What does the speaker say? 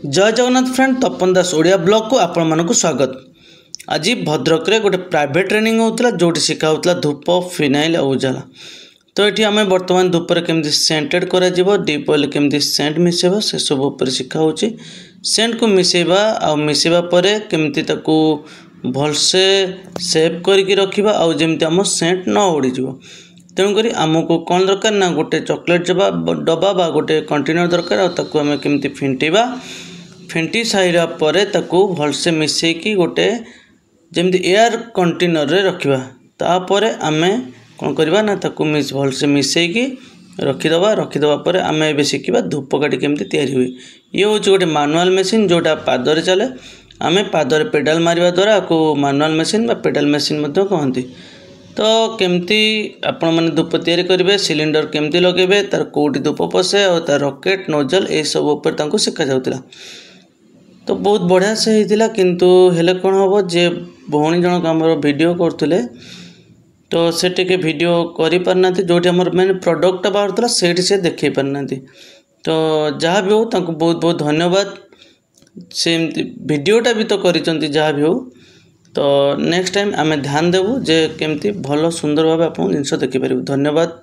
जय जगन्नाथ फ्रेंड तपन दास ओडिया ब्लॉग को आपण मानक स्वागत। आज भद्रक रे गोटे प्राइवेट ट्रेनिंग होता जो शिखा धूप फिनाइल और उजाला। तो ये आम बर्तमान धूपर केमती सेंटेड कर डीप ऑयल केमती सेंट मिसेबा से सब उपर शिखा होची। सेंट को मिसेबा आ मिसेबा परे केमती ताकू भलसे सेव करके रखिबा आ जेमती आम सेंट न उड़ी जिवो। तेणुक आमको कौन दरकार ना गोटे चॉकलेट डब्बा बा गोटे कंटेनर दरकार आम केमती फिंटेबा फिंटी सारा पर भलसे मिसेकी गोटे जमी एयर कंटेनर रे रखिबा। तापर आम कौन करवा ना भलसे मिसेकी रखीदबा पर आम ए शिखा धूपकाठी केमती तैयारी हुए। ये हूँ गोटे मानुआल मेसीन जोटा पादरे चले। आम पादरे पेडाल मारिबा द्वारा आपको मानुआल मेसीन बा पेडाल मेसीन कहती। तो केमती आपण मैंने धूप तैयारी करेंगे सिलिंडर केमती लगे तार कौटी धूप पशे और तार रॉकेट नोजल ये सब उपर शिखा जाऊला। तो बहुत बढ़िया से होता किंतु हेले कौन हम जे भौणी जनक आम वीडियो करते तो से टे वीडियो कर पारना जो मेन प्रोडक्ट बाहर से देखे पारना। तो जहाँ भी हो बहुत बहुत धन्यवाद। से वीडियोटा भी तो कर जहाँ भी हो। तो नेक्स्ट टाइम आम ध्यान देवु जे केमती भल सुंदर भाव आप जिन देखिपर। धन्यवाद।